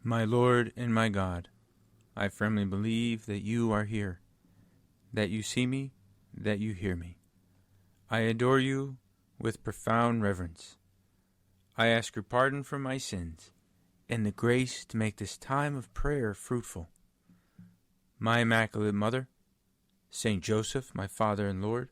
My Lord and my God, I firmly believe that you are here, that you see me, that you hear me. I adore you with profound reverence. I ask your pardon for my sins and the grace to make this time of prayer fruitful. My Immaculate Mother, Saint Joseph, my Father and Lord,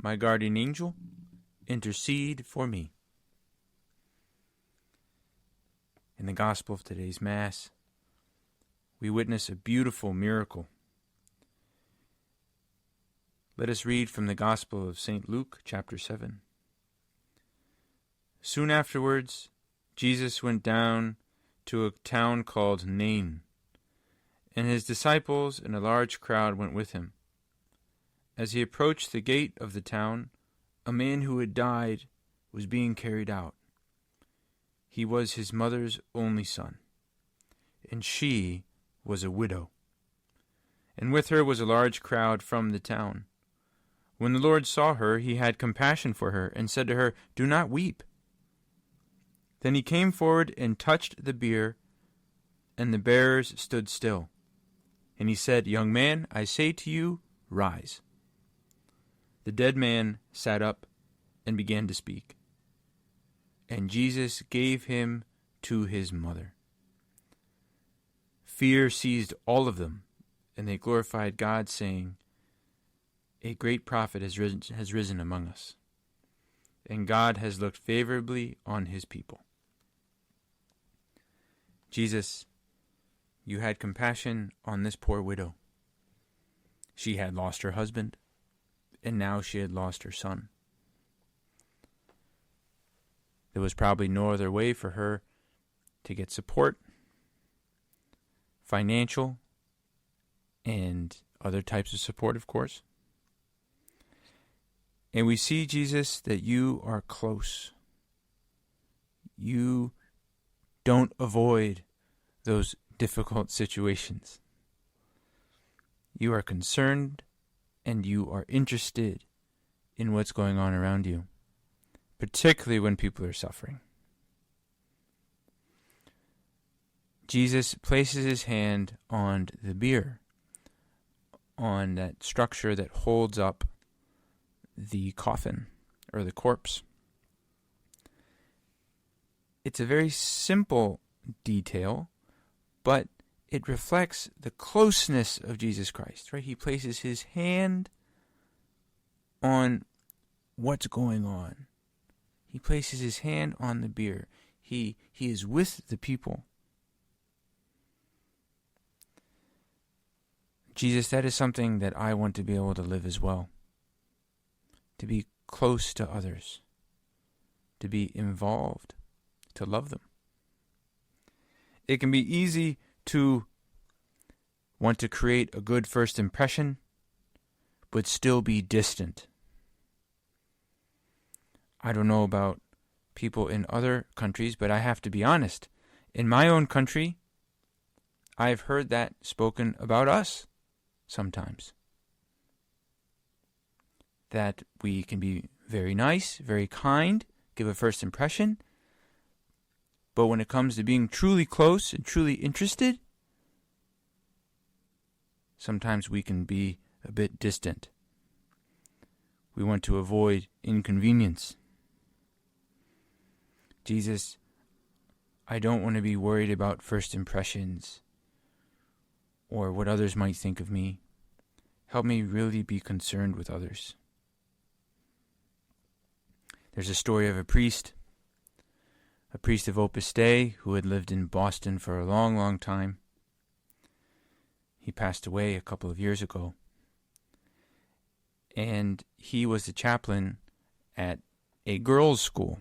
my guardian angel, intercede for me. In the Gospel of today's Mass, we witness a beautiful miracle. Let us read from the Gospel of St. Luke, chapter 7. Soon afterwards, Jesus went down to a town called Nain, and his disciples and a large crowd went with him. As he approached the gate of the town, a man who had died was being carried out. He was his mother's only son, and she was a widow. And with her was a large crowd from the town. When the Lord saw her, he had compassion for her, and said to her, "Do not weep." Then he came forward and touched the bier, and the bearers stood still. And he said, "Young man, I say to you, rise." The dead man sat up and began to speak. And Jesus gave him to his mother. Fear seized all of them, and they glorified God, saying, "A great prophet has risen among us, and God has looked favorably on his people." Jesus, you had compassion on this poor widow. She had lost her husband, and now she had lost her son. There was probably no other way for her to get support, financial, and other types of support, of course. And we see, Jesus, that you are close. You don't avoid those difficult situations. You are concerned and you are interested in what's going on around you, particularly when people are suffering. Jesus places his hand on the bier, on that structure that holds up the coffin or the corpse. It's a very simple detail, but it reflects the closeness of Jesus Christ, right? He places his hand on what's going on. He places his hand on the bier. He is with the people. Jesus, that is something that I want to be able to live as well. To be close to others. To be involved. To love them. It can be easy to want to create a good first impression, but still be distant. I don't know about people in other countries, but I have to be honest. In my own country, I've heard that spoken about us sometimes. That we can be very nice, very kind, give a first impression, but when it comes to being truly close and truly interested, sometimes we can be a bit distant. We want to avoid inconvenience. Jesus, I don't want to be worried about first impressions or what others might think of me. Help me really be concerned with others. There's a story of a priest of Opus Dei who had lived in Boston for a long, long time. He passed away a couple of years ago. And he was the chaplain at a girls' school.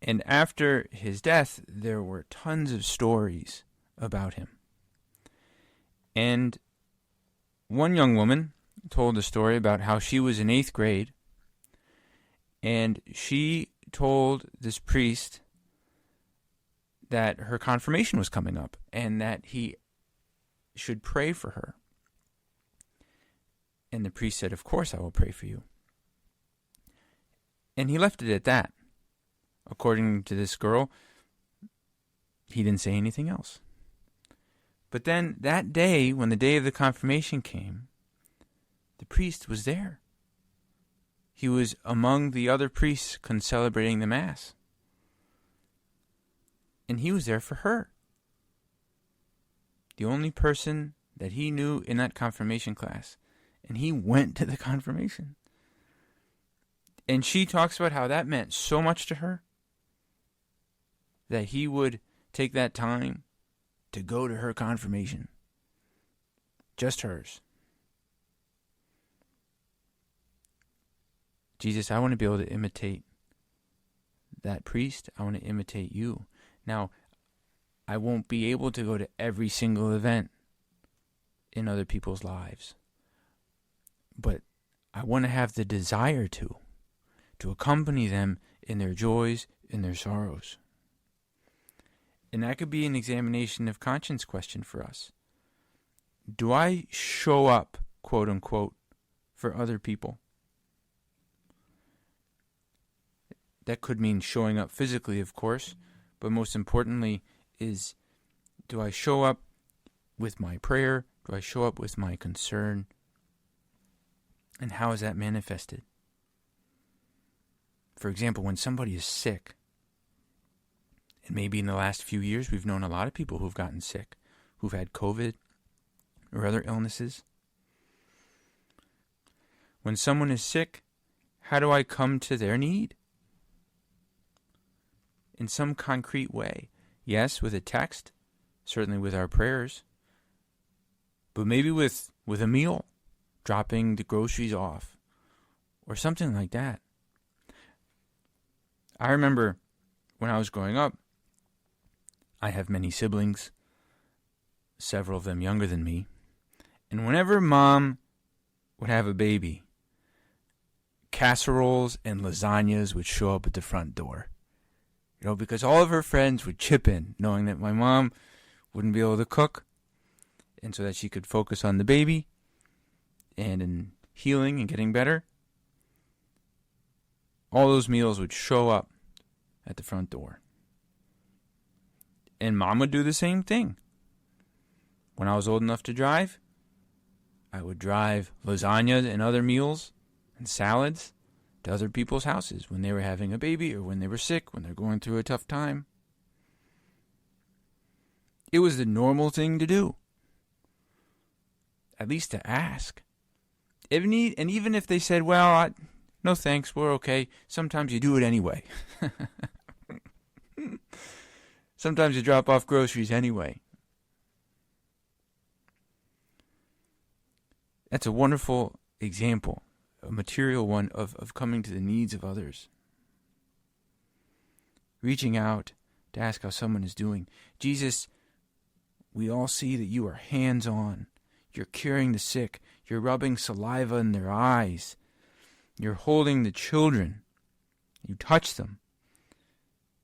And after his death, there were tons of stories about him. And one young woman told a story about how she was in 8th grade, and she told this priest that her confirmation was coming up, and that he should pray for her. And the priest said, "Of course I will pray for you." And he left it at that. According to this girl, he didn't say anything else. But then that day, when the day of the confirmation came, the priest was there. He was among the other priests celebrating the Mass. And he was there for her. The only person that he knew in that confirmation class. And he went to the confirmation. And she talks about how that meant so much to her that he would take that time to go to her confirmation. Just hers. Jesus, I want to be able to imitate that priest. I want to imitate you. Now, I won't be able to go to every single event in other people's lives. But I want to have the desire to accompany them in their joys, in their sorrows. And that could be an examination of conscience question for us. Do I show up, quote unquote, for other people? That could mean showing up physically, of course, but most importantly is, do I show up with my prayer? Do I show up with my concern? And how is that manifested? For example, when somebody is sick, and maybe in the last few years we've known a lot of people who've gotten sick, who've had COVID or other illnesses. When someone is sick, how do I come to their need? In some concrete way. Yes, with a text, certainly with our prayers, but maybe with a meal, dropping the groceries off, or something like that. I remember when I was growing up, I have many siblings, several of them younger than me, and whenever Mom would have a baby, casseroles and lasagnas would show up at the front door. Because all of her friends would chip in, knowing that my mom wouldn't be able to cook, and so that she could focus on the baby and in healing and getting better. All those meals would show up at the front door. And Mom would do the same thing. When I was old enough to drive, I would drive lasagna and other meals and salads to other people's houses when they were having a baby or when they were sick, when they're going through a tough time. It was the normal thing to do. At least to ask. And even if they said, well, no thanks, we're okay, sometimes you do it anyway. Sometimes you drop off groceries anyway. That's a wonderful example, a material one of coming to the needs of others. Reaching out to ask how someone is doing. Jesus, we all see that you are hands-on. You're curing the sick. You're rubbing saliva in their eyes. You're holding the children. You touch them.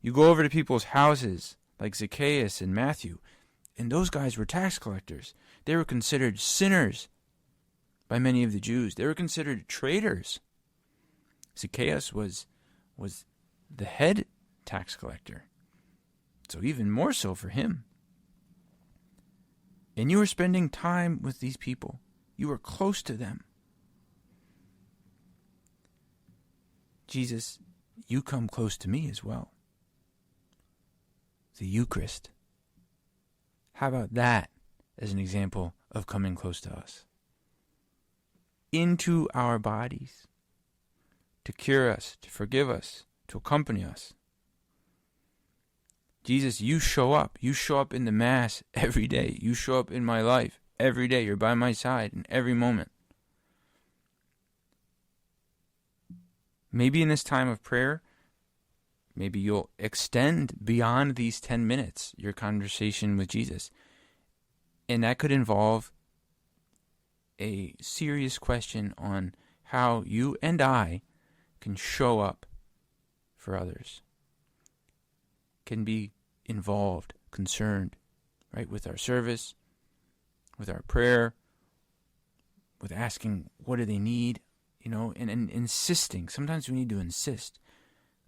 You go over to people's houses like Zacchaeus and Matthew. And those guys were tax collectors. They were considered sinners by many of the Jews. They were considered traitors. Zacchaeus was the head tax collector. So even more so for him. And you were spending time with these people. You were close to them. Jesus, you come close to me as well. The Eucharist. How about that as an example of coming close to us? Into our bodies. To cure us, to forgive us, to accompany us. Jesus, you show up. You show up in the Mass every day. You show up in my life every day. You're by my side in every moment. Maybe in this time of prayer, maybe you'll extend beyond these 10 minutes your conversation with Jesus. And that could involve a serious question on how you and I can show up for others. Can be involved, concerned, right, with our service, with our prayer, with asking what do they need, and insisting. Sometimes we need to insist.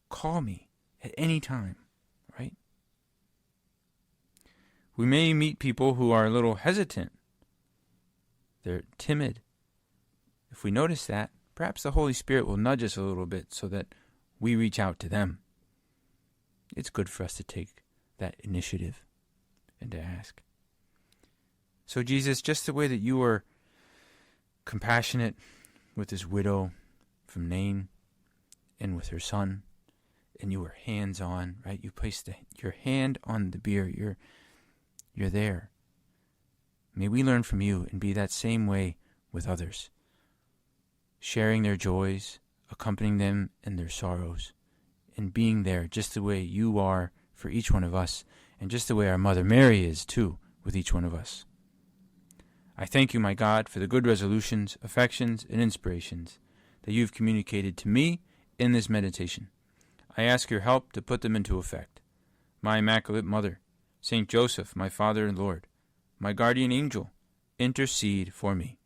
Call me at any time, right? We may meet people who are a little hesitant. They're timid. If we notice that, perhaps the Holy Spirit will nudge us a little bit so that we reach out to them. It's good for us to take that initiative and to ask. So Jesus, just the way that you were compassionate with this widow from Nain and with her son, and you were hands-on, right? You placed your hand on the bier. You're there. May we learn from you and be that same way with others, sharing their joys, accompanying them in their sorrows, and being there just the way you are for each one of us, and just the way our Mother Mary is, too, with each one of us. I thank you, my God, for the good resolutions, affections, and inspirations that you've communicated to me in this meditation. I ask your help to put them into effect. My Immaculate Mother, Saint Joseph, my Father and Lord, my guardian angel, intercede for me.